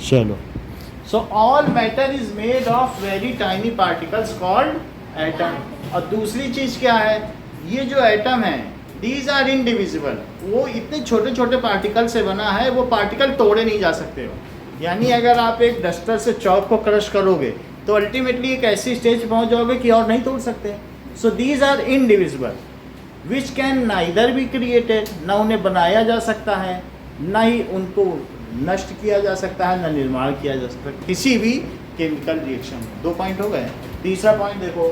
चलो, so all matter is made of very tiny particles called atom. और दूसरी चीज क्या है, ये जो एटम है दीज आर इनडिविजिबल, वो इतने छोटे छोटे पार्टिकल से बना है, वो पार्टिकल तोड़े नहीं जा सकते हो। यानी अगर आप एक डस्टर से चॉक को क्रश करोगे तो अल्टीमेटली एक ऐसी स्टेज पे पहुंच जाओगे कि और नहीं तोड़ सकते। So these are indivisible which can neither be created, ना उन्हें बनाया जा सकता है, ना ही उनको नष्ट किया जा सकता है, ना निर्माण किया जा सकता है किसी भी केमिकल रिएक्शन में। 2 पॉइंट हो गए। तीसरा पॉइंट देखो,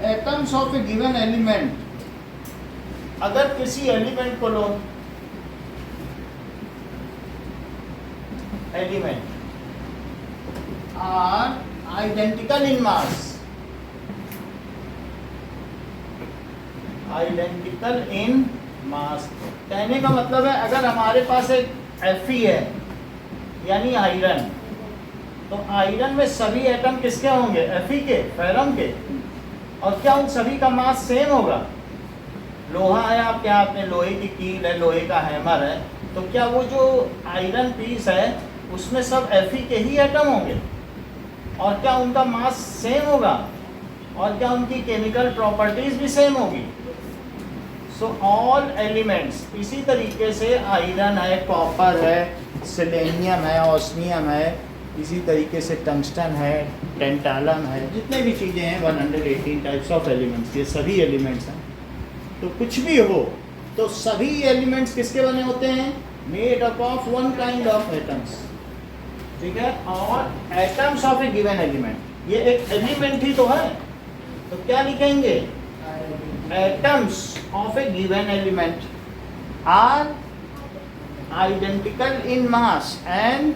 atoms of a given element, अगर किसी एलिमेंट को लो, element are identical in mass, identical in mass, कहने का मतलब है अगर हमारे पास एक Fe है यानी आयरन, तो आयरन में सभी एटम किसके होंगे, Fe के, फेरम के, और क्या उन सभी का मास सेम होगा। लोहा है आपके हाथ में, लोहे की कील है, लोहे का हैमर है, तो क्या वो जो आयरन पीस है उसमें सब Fe के ही एटम होंगे, और क्या उनका मास सेम होगा, और क्या उनकी केमिकल प्रॉपर्टीज भी सेम होगी। सो ऑल एलिमेंट्स, इसी तरीके से आयरन है, कॉपर है, सेलेनियम है, ऑस्मियम है, इसी तरीके से टंगस्टन है, टेंटालम है, जितने भी चीज़ें हैं 118 टाइप्स ऑफ एलिमेंट्स, ये सभी एलिमेंट्स हैं। तो कुछ भी हो तो सभी एलिमेंट्स किसके बने होते हैं, made up of one kind of atoms, ठीक है। और atoms of a given element, ये एक एलिमेंट ही तो है, तो क्या लिखेंगे, atoms of a given element are identical in mass and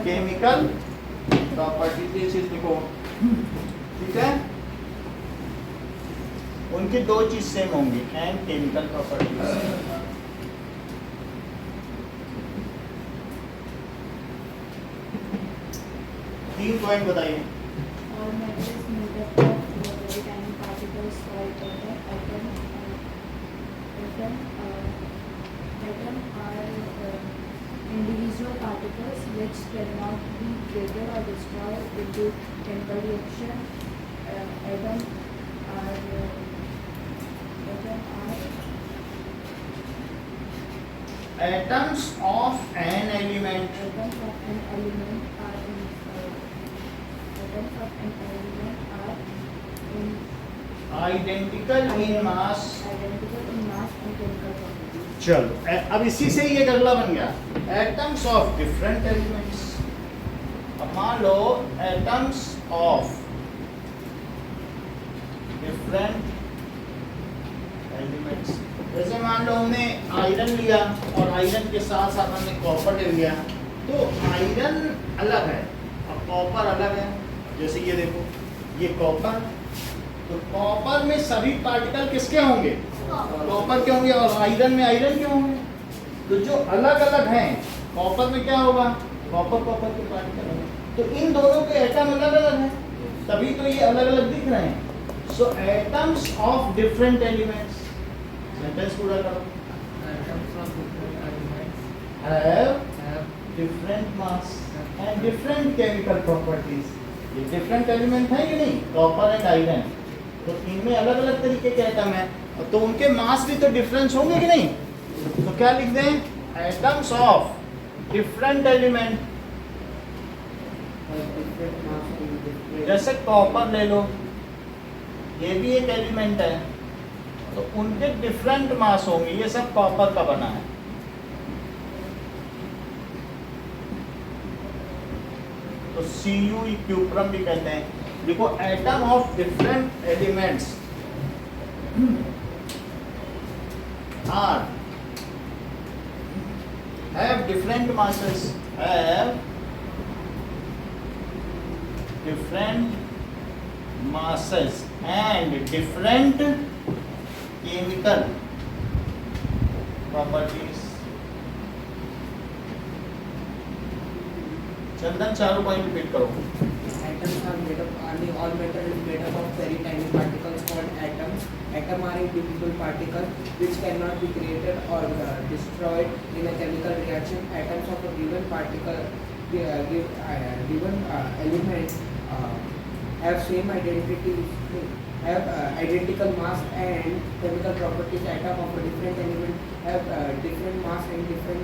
chemical properties, ये चीज लिखो, ठीक है। उनकी 2 चीज सेम होंगी, एंड केमिकल प्रॉपर्टीज। 3 पॉइंट बताइए। Individual particles which cannot be created or destroyed into chemical reaction. Atom are Atoms of an element. Atoms of an element are in Identical in mass. Identical in mass and chemical properties. चलो, अब इसी से ही एक अगला बन गया, atoms of different elements. अब मान लो एटम्स ऑफ डिफरेंट एलिमेंट्स, जैसे मान लो हमने आयरन लिया और आयरन के साथ साथ हमने कॉपर ले लिया, तो आयरन अलग है और कॉपर अलग है। जैसे ये देखो, ये कॉपर, तो कॉपर में सभी पार्टिकल किसके होंगे, कॉपर के होंगे, और आयरन में आयरन के होंगे। तो जो अलग अलग हैं, कॉपर में क्या होगा, कॉपर के पार्टिकल होंगे, तो इन दोनों के एटम अलग अलग हैं, तभी तो ये अलग अलग दिख रहे हैं। So atoms of different elements, sentence पूरा करो, have different mass and different chemical properties. ये डिफरेंट एलिमेंट है कि नहीं, कॉपर एंड आयरन, तो इनमें अलग अलग तरीके के एटम हैं, तो उनके मास भी तो डिफरेंस होंगे कि नहीं। तो क्या लिख दें, एटम्स ऑफ डिफरेंट एलिमेंट। जैसे कॉपर ले लो, ये भी एक एलिमेंट है, तो उनके डिफरेंट मास होंगे, ये सब कॉपर का बना है। तो Cu इक्विलिब्रियम भी कहते हैं। देखो, atom of different elements are have different masses, have different masses and different chemical properties। चंदन, चारों पॉइंट रिपीट करो। atoms are made up, all matter is made up of very tiny particles called atoms. Atoms are indivisible particles which cannot be created or destroyed in a chemical reaction. Atoms of a given particle, given element have same identity, have identical mass and chemical properties. Atoms of a different element have different mass and different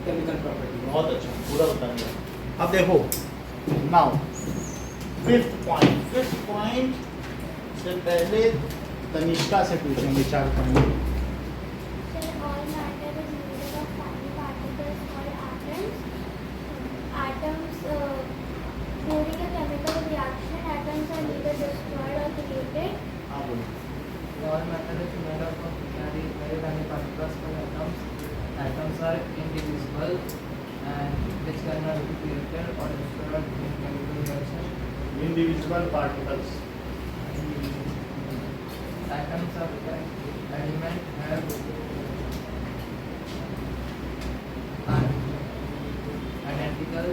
chemical properties. बहुत अच्छा, पूरा बता दिया। अब देखो now fifth point से पहले तनिष्का से पूछेंगे 4 point. All matter is made of tiny particles called atoms. Atoms, during a chemical reaction, atoms are neither destroyed or created. हाँ बोलो। All matter is made up of very tiny particles called atoms. Atoms are indivisible and which cannot be created or destroyed in chemical reaction. Indivisible particles. Atoms of element have identical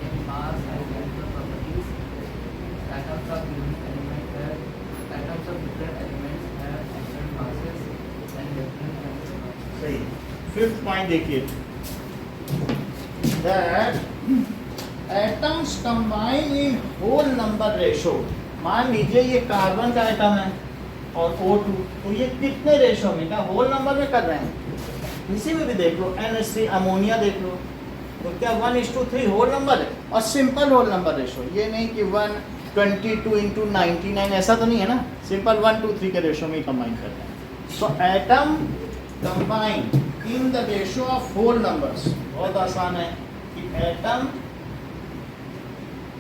in mass and chemical properties. Atoms of different elements have different masses and different chemical properties. सही। Fifth point देखिए that atoms combine in whole number ratio। मान लीजिए ये carbon का atom है और O2, तो ये कितने रेशो में, क्या होल नंबर में कर रहे हैं? इसी में भी देख लो, NH3 अमोनिया देख लो, तो क्या 1:3 होल नंबर है और सिंपल होल नंबर रेशो, ये नहीं कि 122 into 99, ऐसा तो नहीं है ना, सिंपल 1 2 3 के रेशो में ही कंबाइन कर रहे हैं। So atom combine in the ratio of whole numbers, बहुत आसान है कि atom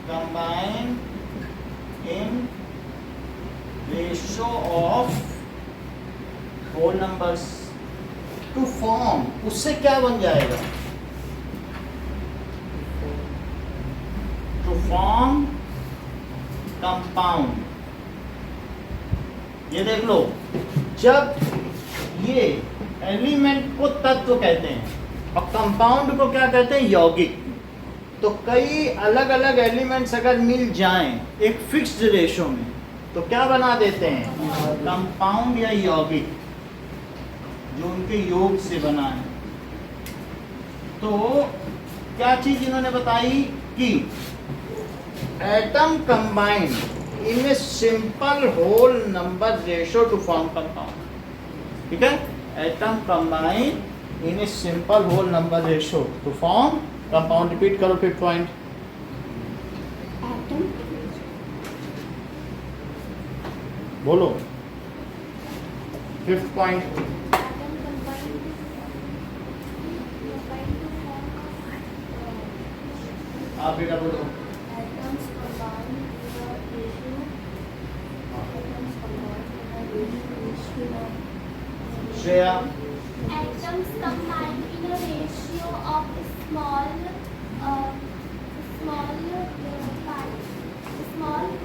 combine in ratio of whole numbers to form, उससे क्या बन जाएगा? To form compound. ये देख लो, जब ये एलिमेंट को तत्व कहते हैं और कंपाउंड को क्या कहते हैं? यौगिक। तो कई अलग अलग एलिमेंट्स अगर मिल जाएं एक फिक्स्ड रेशो में तो क्या बना देते हैं? कंपाउंड या यौगिक, जो उनके योग से बना है। तो क्या चीज इन्होंने बताई कि atom combined in a simple whole number ratio to form compound. ठीक है, atom combined in a simple whole number ratio to form compound. Repeat करो फिफ्थ पॉइंट। Atom, बोलो fifth point. atom combine to form आप बेटा बोलो। atoms combine in a ratio. Atoms combine in a ratio of Shreya. atoms combine in a ratio of small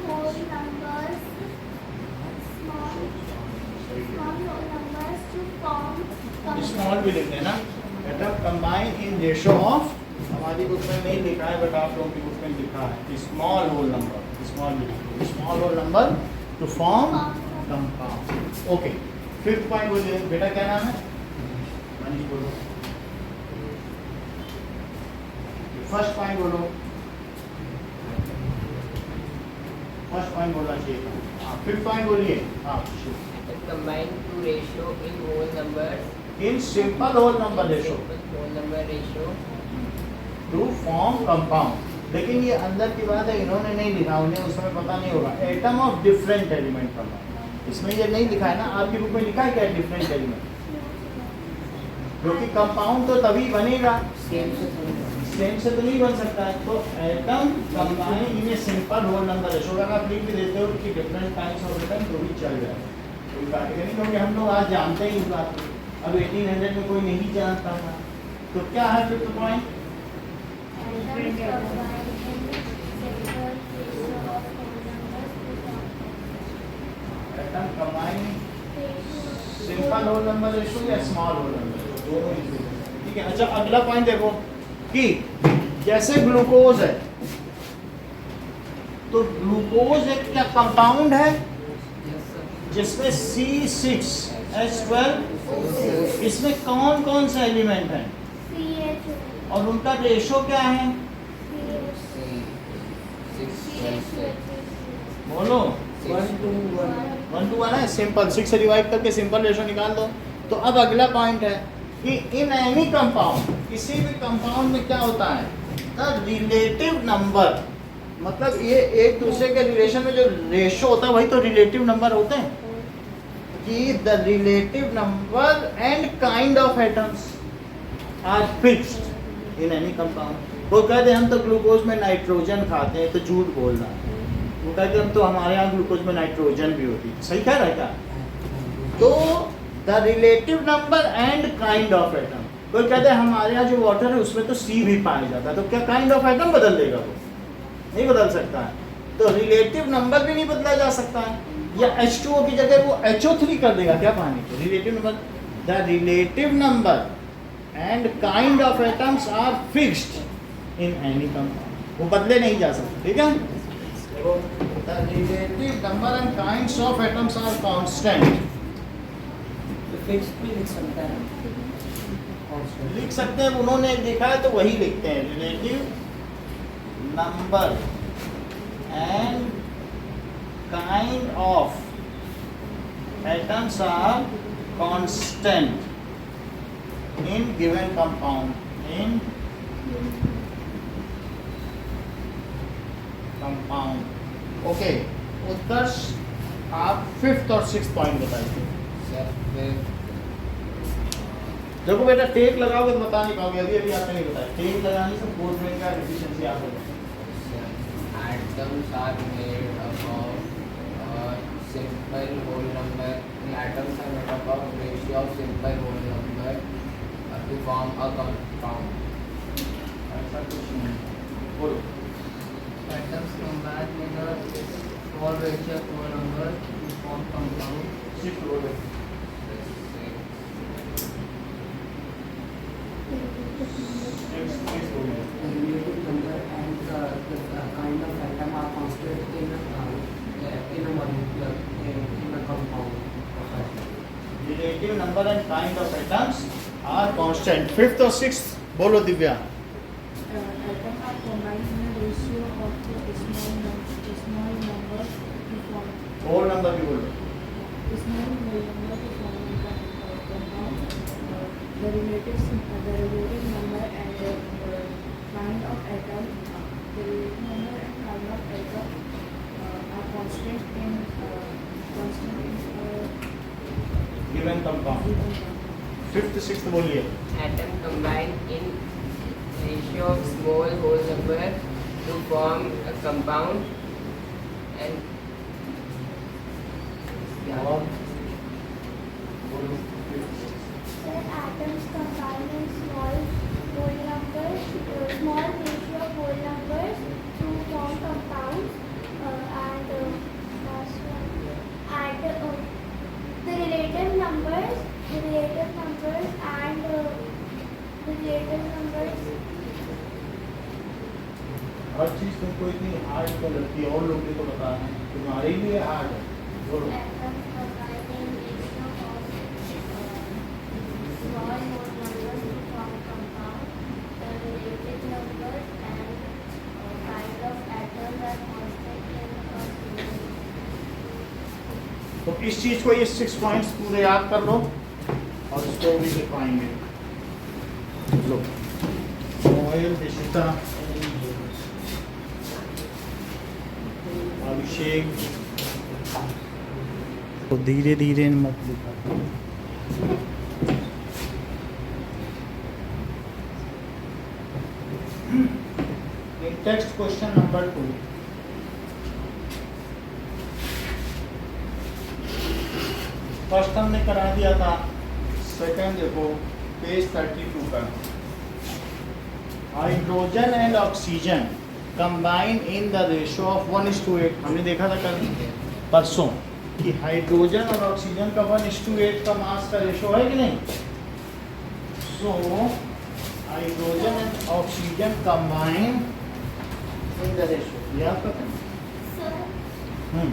whole numbers to form small भी लिखते हैं ना, atom combine in ratio of, हमारी book में नहीं लिखा है बट आप लोगों की बुक में लिखा है small whole number, small whole number to form compound. Okay, fifth point बोलिए बेटा, क्या नाम है? मनीष बोलो। फर्स्ट पॉइंट बोलो, फर्स्ट पॉइंट बोलना चाहिए था। हाँ, फिफ्थ पॉइंट बोलिए। हाँ, Combine to ratio in whole numbers. In simple whole number ratio Whole number ratio. To form compound. लेकिन ये अंदर की बात है, इन्होंने नहीं लिखा, उन्हें उसमें पता नहीं होगा। Atom of different element compound, इसमें ये नहीं लिखा है ना, आपकी बुक में लिखा है क्या डिफरेंट एलिमेंट? क्योंकि कंपाउंड तो तभी बनेगा, सेम से तो नहीं बन सकता है। तो atom combine in a simple whole number ratio. अगर आप लिख भी देते हो कि डिफरेंट टाइप्स ऑफ एटम तो भी चल जाएगा, कोई बात नहीं, क्योंकि हम लोग आज जानते ही इस बात को। अब 1800 में कोई नहीं जानता था। तो क्या है fifth point? atoms combine in several ratio of whole numbers to form atom combine ratio. Simple whole number ratio या स्मॉल होल नंबर रेशो, दोनों ही ठीक है। ठीक है, अच्छा अगला पॉइंट देखो कि जैसे ग्लूकोज है, तो ग्लूकोज एक क्या कंपाउंड है Yes, sir. जिसमें C6H12, इसमें कौन कौन से एलिमेंट हैं CH और उनका रेशो क्या है? बोलो। 1 to 1. 1 to 1 है, सिंपल। 6 से डिवाइड करके सिंपल रेशो निकाल दो। तो अब अगला पॉइंट है कि इन एनी कंपाउंड, किसी भी कंपाउंड में क्या होता है, द रिलेटिव नंबर, मतलब ये एक दूसरे के रिलेशन में जो रेशो होता है वही तो रिलेटिव नंबर होते हैं, कि the relative number and kind of atoms are fixed in any compound. वो कहते हैं हम तो ग्लूकोज में नाइट्रोजन खाते हैं, तो झूठ बोल रहा है। वो कहते हैं हम तो हमारे यहाँ ग्लूकोज में नाइट्रोजन भी होती है, सही कह रहा है क्या? तो the relative number and kind of atom, कोई कहते हैं हमारे यहाँ जो वाटर है उसमें तो सी भी पाया जाता है, तो क्या काइंड ऑफ एटम बदल देगा? वो नहीं बदल सकता है। तो रिलेटिव नंबर भी नहीं बदला जा सकता है, या H2O की जगह वो HO3 कर देगा क्या पानी को? Relative number, the relative number and kind of atoms are fixed in any compound, वो बदले नहीं जा सकते, ठीक है? The relative number and kinds of atoms are constant. तो फिक्स भी लिख सकता है। लिख सकते हैं, उन्होंने लिखा है तो वही लिखते हैं, relative number and kind of atoms are constant in given compound, in compound. Okay, Utkarsh आप 5th और 6th पॉइंट बताइए। देखो बेटा, टेक लगाओगे तो बता नहीं पाओगे, अभी आपने नहीं बताया। टेक लगाने से बोर्ड में का एफिशिएंसी आप होगा। Atoms are made up of simple whole number. Atoms are made up of ratio of simple whole number to form a compound. ऐसा कुछ नहीं, बोलो। Atoms combine in a small ratio of whole number to form compound. Shift बोलो। The relative number and the kind of atom are constant in a molecule, in a compound of atom. Relative number and kind of atoms are constant. 5th और 6th बोलो Divya. Atom are combined in a ratio of a small number to form whole number भी बोलो। small number to form a compound. The relative number and kind of atom, the relative number and kind of atom are constant in given compound. given compound. 5th 6th बोलिए। Atom combine in ratio of small whole number to form a compound and और बोलो। When atoms combine in small whole numbers, small ratio of whole numbers to form compounds, and last one, and the relative numbers and the relative numbers. हर चीज तुमको इतनी hard तो लगती है, और लोग भी तो बता रहे हैं तुम्हारे लिए हार्ड है, बोलो। Atoms combine in ratio of small whole numbers to form compound. The relative numbers and kind of atoms are constant in a given. तो इस चीज को, ये 6 पॉइंट्स पूरे याद कर लो और इसको भी लिखवाएंगे। लो, मोबाइल दिशिता, अभिषेक, तो धीरे धीरे मत लिखा। Text question number 2। फर्स्ट हमने करा दिया था, सेकंड देखो पेज 32 का। Hydrogen and oxygen combine in the ratio of 1:8। हमने देखा था कल परसों कि हाइड्रोजन और ऑक्सीजन का 1:8 का मास का रेशियो है कि नहीं। So hydrogen and oxygen combine in the ratio, याद करते हैं। नहीं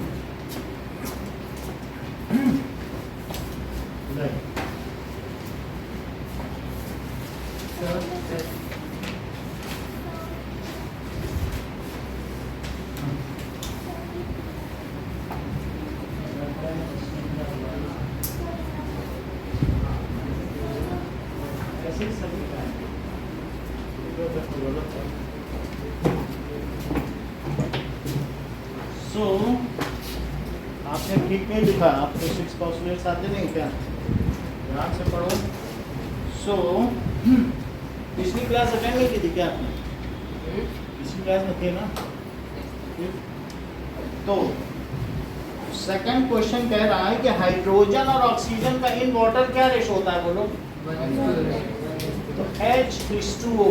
ऐसे ही सभी का है। सो आपने ठीक नहीं लिखा, आपको 6 पोस्टुलेट्स आते नहीं क्या? ध्यान से पढ़ो। सो पिछली क्लास अटेंड नहीं की थी क्या आपने? पिछली क्लास में थे ना? तो सेकंड क्वेश्चन कह रहा है कि हाइड्रोजन और ऑक्सीजन का इन वाटर क्या रेशो होता है बोलो? तो H2O,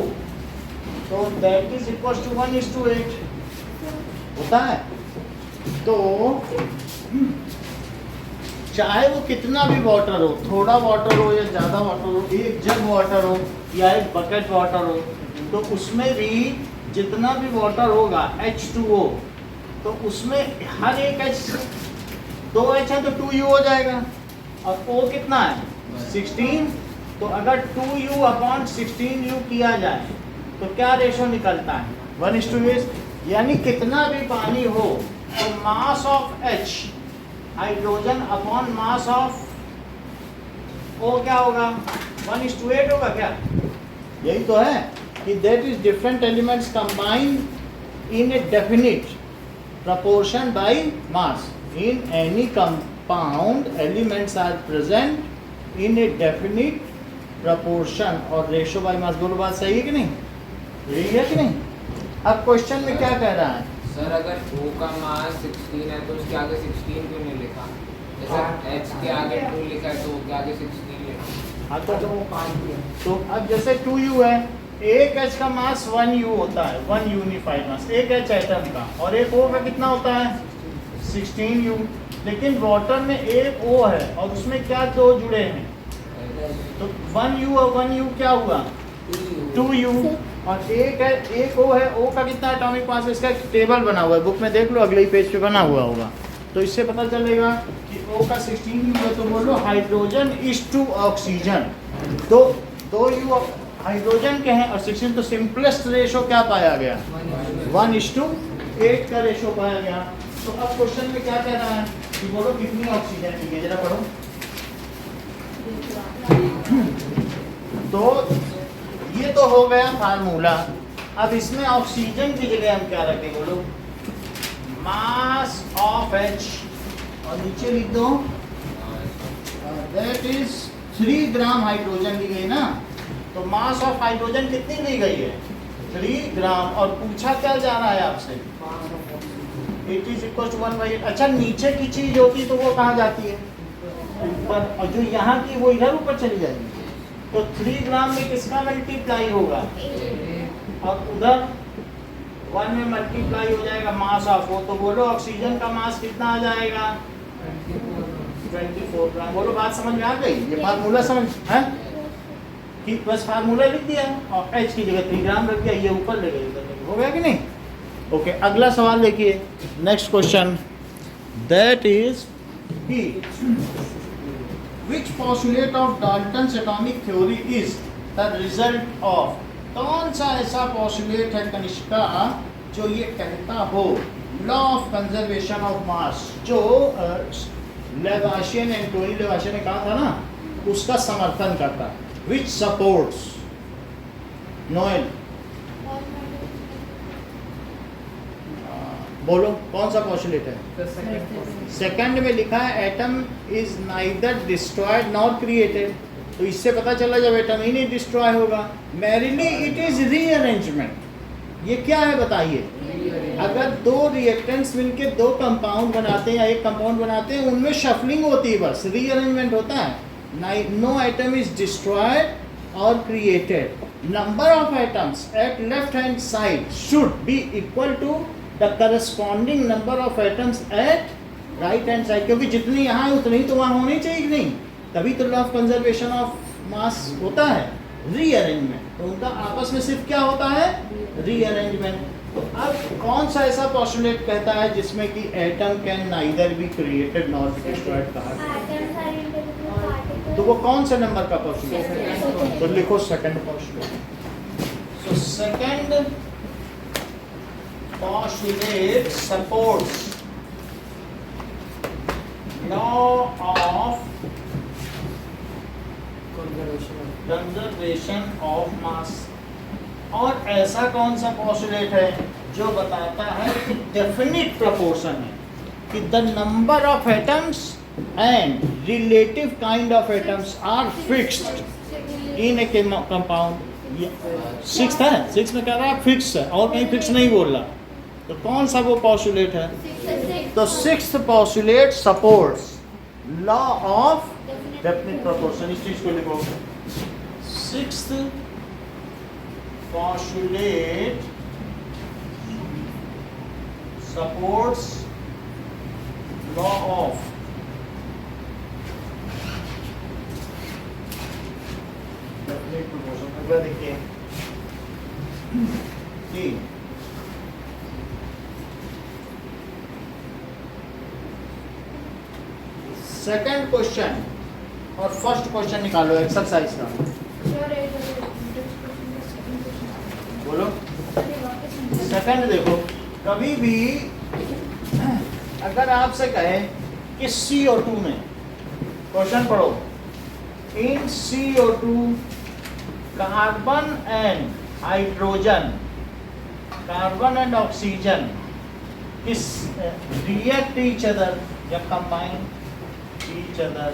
तो दैट इज इक्वल टू 1:8 होता है। तो चाहे वो कितना भी वाटर हो, थोड़ा वाटर हो या ज़्यादा वाटर हो, एक जग वाटर हो या एक बकेट वाटर हो, तो उसमें भी जितना भी वाटर होगा H2O, तो उसमें हर एक H 2H है तो 2U हो जाएगा, और O कितना है 16, तो अगर 2U अपॉन 16U किया जाए तो क्या रेशो निकलता है? 1:8। यानी कितना भी पानी हो तो mass of H hydrogen upon mass of O क्या होगा? 1:8 होगा क्या? यही तो है कि that is different elements combined in A definite proportion by mass. In any compound, elements are present in a definite proportion और ratio by mass. बोलो बात सही है कि नहीं? यही है कि नहीं? अब क्वेश्चन में क्या कह रहा है? सर अगर O का मास 16 है तो उसके आगे 16 क्यों नहीं लिखा? जैसे H के आगे 2 लिखा है तो O के आगे 16 लिखा। हाँ तो अब जैसे 2U है, एक H का मास 1U होता है, 1 यूनिफाइड मास, एक H एटम का, और एक O का कितना होता है 16U। लेकिन वाटर में एक O है और उसमें क्या दो जुड़े हैं, तो 1U और 1U क्या हुआ 2U, और एक O है, O का कितना एटॉमिक मास है, इसका एक टेबल बना हुआ है, बुक में देख लो, अगले ही पेज पे बना हुआ होगा, तो इससे पता चलेगा कि O का 16U है, तो बोलो हाइड्रोजन इज टू ऑक्सीजन, तो 2U हाइड्रोजन के हैं और 16, तो सिंपलेस्ट रेशो क्या पाया गया 1:8 का रेशो पाया गया। तो अब क्वेश्चन में क्या कह रहा है कि बोलो कितनी ऑक्सीजन की है, जरा पढ़ो। तो ये तो हो गया फार्मूला, अब इसमें ऑक्सीजन की जगह हम क्या रखें बोलो? मास ऑफ H, और नीचे लिख दो दैट इज 3 ग्राम हाइड्रोजन ली गई ना, तो मास ऑफ हाइड्रोजन कितनी ली गई है 3 ग्राम, और पूछा क्या जा रहा है आपसे? It is equal to 1/8। अच्छा, नीचे की चीज होती तो वो कहाँ जाती है? ऊपर, और जो यहाँ की वो इधर ऊपर चली जाएगी, तो 3 ग्राम में किसका मल्टीप्लाई होगा, और उधर 1 में मल्टीप्लाई हो जाएगा मास ऑफ वो, तो बोलो ऑक्सीजन का मास कितना आ जाएगा 24 ग्राम। बोलो बात समझ में आ गई? ये फार्मूला समझ है कि बस फार्मूला लिख दिया और H की जगह 3 ग्राम रख दिया, ये ऊपर ले गए, हो गया कि नहीं? ओके, अगला सवाल देखिए, next question, that is he which postulate of Dalton's atomic theory is the result of, कौन सा ऐसा पोस्टुलेट है कनिष्का जो ये कहता हो law of conservation of mass, जो लेवाशियन, एंटोनी लेवाशियन ने कहा था ना, उसका समर्थन करता है, which supports नोएल, बोलो कौन सा पोस्टुलेट है? सेकंड में लिखा है atom is neither destroyed nor created, तो इससे पता चला जब एटम ही नहीं डिस्ट्रॉय होगा, मैरिली इट इज रीअरेंजमेंट। ये क्या है बताइए? अगर दो रिएक्टेंट्स मिलके दो कंपाउंड बनाते हैं या एक कंपाउंड बनाते हैं, उनमें शफलिंग होती है, बस रीअरेंजमेंट होता है, no atom is destroyed or created. Number of atoms at left hand side should be equal to the corresponding number of atoms at right hand side, क्योंकि जितनी यहाँ है उतनी तो वहाँ होनी चाहिए कि नहीं, तभी तो law of conservation of mass होता है, रीअरेंजमेंट। तो उनका आपस में सिर्फ क्या होता है? रीअरेंजमेंट। तो अब कौन सा ऐसा पोस्टुलेट कहता है जिसमें कि atom can neither be created nor be destroyed कहा गया? Atoms are indivisible particles. तो वो कौन सा नंबर का पोस्टुलेट है? तो लिखो second postulate. So second postulate supports law of conservation of mass. और ऐसा कौन सा पोस्टुलेट है जो बताता है कि डेफिनिट प्रपोर्शन है कि the number of atoms and relative kind of atoms are fixed in a compound. ये सिक्स है, सिक्स में कह रहा है फिक्स है और कहीं फिक्स नहीं बोल रहा. तो कौन सा वो पोस्टुलेट है? तो sixth postulate supports law of definite proportion. इस चीज को लिखो. Sixth postulate supports law of definite proportion. अगला देखिए जी. सेकंड क्वेश्चन और फर्स्ट क्वेश्चन निकालो एक्सरसाइज का. Sure, बोलो. सेकंड देखो, कभी भी अगर आपसे कहे कि CO2 में, क्वेश्चन पढ़ो, इन CO2 carbon and hydrogen, carbon and oxygen इस रिएक्ट ईच अदर या कंबाइन ईच अदर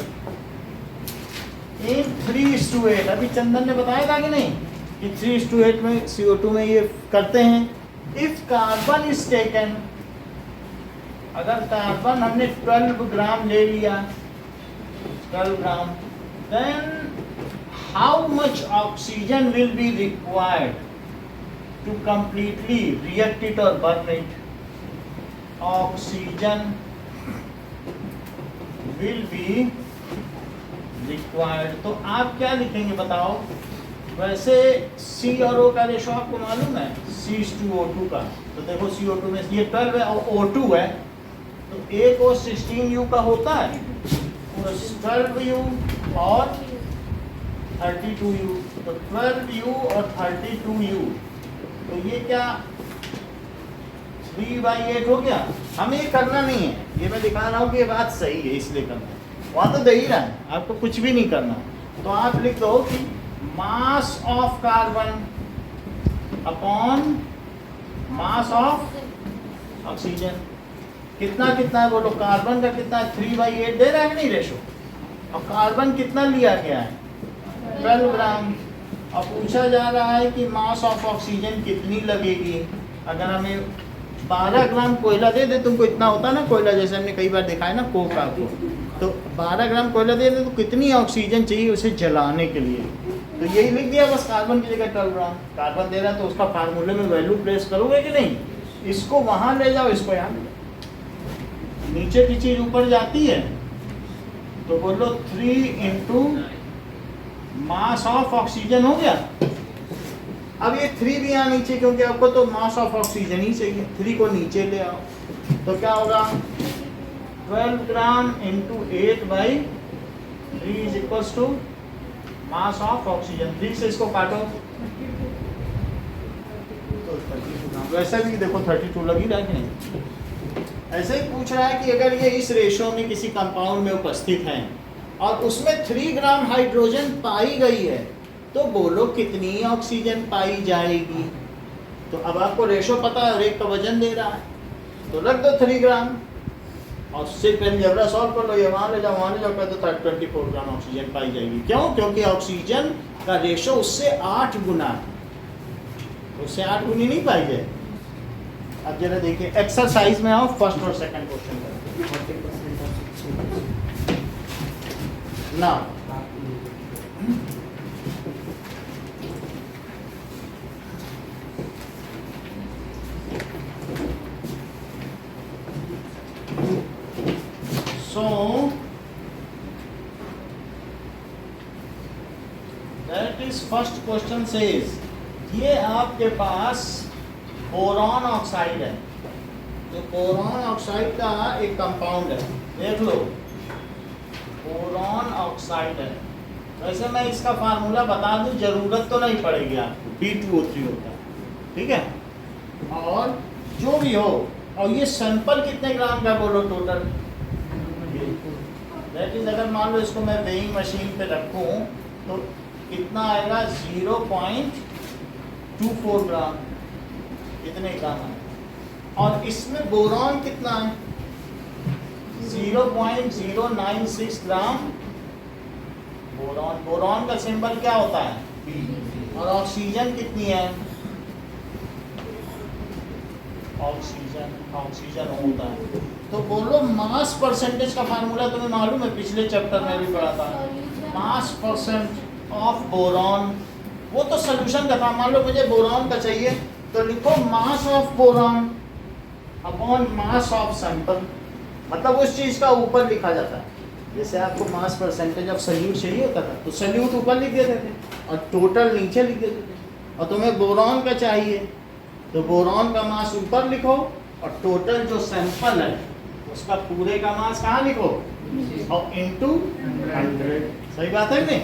इन 3:8. अभी चंदन ने बताया था कि नहीं कि 3:8 में CO2 में ये करते हैं. इफ कार्बन इज टेकन, अगर कार्बन हमने 12 ग्राम ले लिया, 12 gram, then how much oxygen will be required to completely react it और burn it? Oxygen will be required. तो आप क्या लिखेंगे बताओ? वैसे C और O का रेशो आपको मालूम है, C/O2 का. तो देखो CO2 में ये 12 है और O2 है, तो एक और 16U का होता है, तो 12U और 32U. तो 12U और 32U, तो ये क्या 3/8 हो गया. हमें ये करना नहीं है, ये मैं दिखा रहा हूँ कि ये बात सही है इसलिए करना है. वहाँ तो दे ही रहा है, आपको कुछ भी नहीं करना. तो आप लिख दो कि mass of carbon upon mass of oxygen. कितना कितना है बोलो? कार्बन का कितना है? 3/8 दे रहा है नहीं रेशो. और कार्बन कितना लिया गया है? 12 ग्राम. अब पूछा जा रहा है कि मास ऑफ ऑक्सीजन कितनी लगेगी. अगर हमें 12 ग्राम कोयला दे दे, तुमको इतना होता ना कोयला, जैसे हमने कई बार दिखाया ना कोक आपको, तो 12 ग्राम कोयला दे दे तो कितनी ऑक्सीजन चाहिए उसे जलाने के लिए? तो यही लिख दिया बस, कार्बन की जगह 12 ग्राम. कार्बन दे रहा है तो उसका फार्मूले में वैल्यू प्लेस करोगे कि नहीं? इसको वहां ले जाओ, इसको यहाँ ले जाओ. नीचे की चीज ऊपर जाती है तो बोलो 3 इंटू मास ऑफ ऑक्सीजन हो गया. अब ये 3 भी यहाँ नीचे, क्योंकि आपको तो मास ऑफ ऑक्सीजन ही चाहिए. 3 को नीचे ले आओ तो क्या होगा? 12 gram into 8/3 is equals to mass of oxygen. 3 से इसको काटो तो 32. वैसे भी देखो 32 लग ही रहा है कि नहीं? ऐसे ही पूछ रहा है कि अगर ये इस रेशो में किसी कंपाउंड में उपस्थित हैं और उसमें 3 ग्राम हाइड्रोजन पाई गई है, तो बोलो कितनी ऑक्सीजन पाई जाएगी? तो अब आपको रेशो पता है, एक का वजन दे रहा है, तो रख दो 3 ग्राम और सिर्फ अलजेब्रा सॉल्व कर लो. ये वहाँ ले जाओ, वहाँ ले जाओ, कर दो 24 ग्राम ऑक्सीजन पाई जाएगी. क्यों? क्योंकि ऑक्सीजन का रेशो उससे 8 गुना, उससे 8 गुनी नहीं पाई जाए. अब जरा देखिए एक्सरसाइज में आओ, फर्स्ट और सेकंड क्वेश्चन ना. So that is first question says, ये आपके पास बोरॉन ऑक्साइड है, तो बोरॉन ऑक्साइड का एक कंपाउंड है, देख लो बोरॉन ऑक्साइड है। वैसे मैं इसका फार्मूला बता दूं, जरूरत तो नहीं पड़ेगी आपको, B2O3 होता है, ठीक है। और जो भी हो, और ये सैंपल कितने ग्राम का बोलो टोटल, दैट इज अगर मान लो इसको मैं वेइंग मशीन पे रखूं तो कितना आएगा 0.24 ग्राम, कितने ग्राम है। और इसमें बोरॉन कितना है 0.096 ग्राम बोरॉन। बोरॉन का सिंबल क्या होता है B। और ऑक्सीजन कितनी है, ऑक्सीजन होता है। तो बोलो मास परसेंटेज का फार्मूला तुम्हें मालूम है, पिछले चैप्टर में भी पढ़ा था, मास परसेंट ऑफ बोरॉन। वो तो सोल्यूशन का था, मान लो मुझे बोरॉन का चाहिए तो लिखो mass of boron upon mass of sample, मतलब उस चीज का ऊपर लिखा जाता है। जैसे आपको मास परसेंटेज ऑफ सल्यूट चाहिए होता था तो सल्यूट ऊपर लिख देते थे और टोटल नीचे लिख देते थे। और तुम्हें बोरॉन का चाहिए तो बोरॉन का मास ऊपर लिखो और टोटल जो सैंपल है उसका पूरे का मास कहाँ लिखो और इनटू 100। सही बात है नहीं?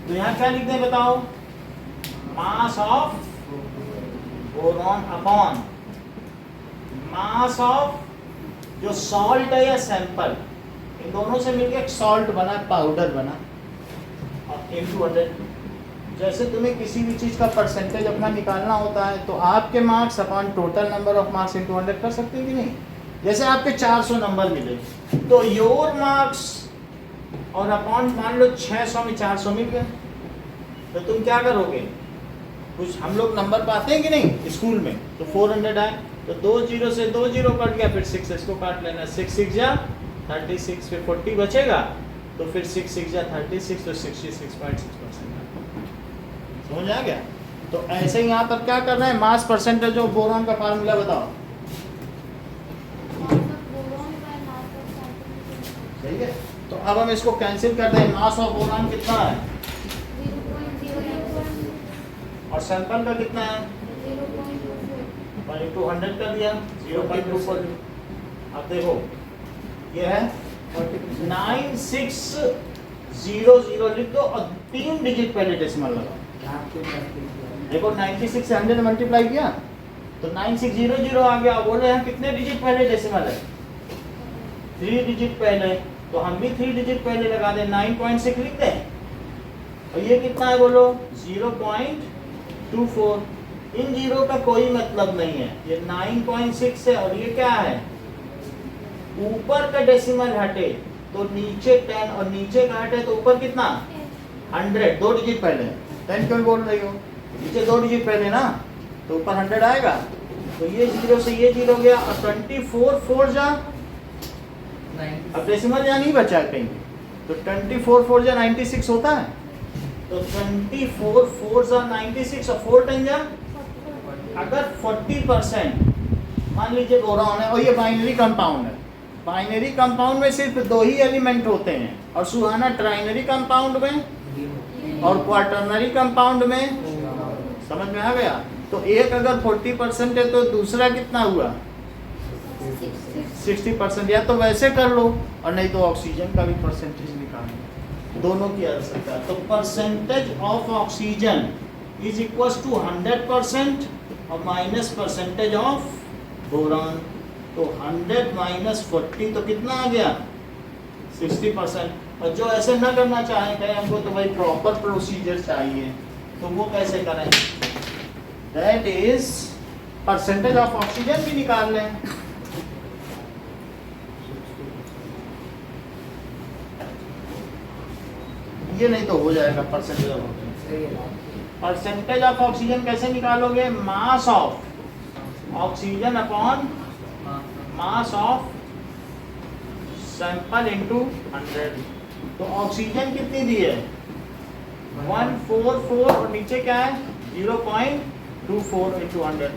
तो यहाँ क्या लिखते हैं बताओ, mass of boron upon mass of जो सॉल्ट है या सैंपल, इन दोनों से मिलकर एक सॉल्ट बना, पाउडर बना, और इनटू 100। जैसे तुम्हें किसी भी चीज़ का परसेंटेज अपना निकालना होता है तो आपके marks upon total number of marks into 100 कर सकते हैं कि नहीं। जैसे आपके 400 नंबर मिले तो योर मार्क्स और अपॉन मान लो 600 में 400 मिल गए तो तुम क्या करोगे, कुछ हम लोग नंबर पाते हैं कि नहीं स्कूल में, तो 400 आए तो 2 जीरो से 2 जीरो कट गया, फिर 6 इसको काट लेना, 6 6 जा 36, फिर 40 बचेगा तो फिर 6 6 जा 36, तो 66.6%। समझ आ गया? तो ऐसे ही यहाँ पर क्या कर रहे हैं, मास परसेंटेज ऑफ बोरॉन का फार्मूला बताओ। सही है, तो अब हम इसको कैंसिल करते हैं। मास ऑफ बोरॉन कितना है और सैंपल का कितना है 1/100 कर दिया 0.24। अब देखो ये है 9600 लिख दो और 3 डिजिट पहले डेसिमल लगाओ। देखो 96 से 100 मल्टीप्लाई किया तो 9600 आ गया। बोले हैं कितने डिजिट पहले डेसिमल है 3 डिजिट पहले, तो हम भी 3 डिजिट पहले लगा दें, 9.6 लिख दें। और ये कितना है बोलो 0.24। इन जीरो का कोई मतलब नहीं है, ये 9.6 है और ये क्या है, ऊपर का डेसिमल हटे तो नीचे 10 और नीचे का हटे तो ऊपर कितना 100, 2 डिजिट पहले। 10 क्यों बोल रही हो, नीचे 2 डिजिट पहले ना, तो ऊपर 100 आएगा। तो ये जीरो से ये जीरो गया और 24 4 जा, अब डेसिमल यहाँ नहीं बचा कहीं, तो 24 4 जा 96 होता है। तो 24 4 जा 96 और 4 10 जा, अगर 40% मान लीजिए बोरॉन है और ये बाइनरी कंपाउंड है, बाइनरी कंपाउंड में सिर्फ 2 ही एलिमेंट होते हैं और सुहाना ट्राइनरी कंपाउंड में और क्वाटरनरी कंपाउंड में। समझ में आ गया? तो एक अगर 40% है तो दूसरा कितना हुआ 60%। या तो वैसे कर लो और नहीं तो ऑक्सीजन का भी परसेंटेज निकालो, दोनों की आवश्यकता है। तो percentage of oxygen is equal to 100% और माइनस परसेंटेज ऑफ बोरॉन। तो 100 माइनस 40 तो कितना आ गया 60%। और जो ऐसे न करना चाहें कहें हमको तो भाई प्रॉपर प्रोसीजर चाहिए, तो वो कैसे करें, that is percentage of oxygen भी निकाल लें। ये नहीं तो हो जाएगा percentage of oxygen. Percentage of oxygen कैसे निकालोगे, मास of oxygen upon mass of sample into 100। तो ऑक्सीजन कितनी दी है 144 और नीचे क्या है 0.24 इंटू 100।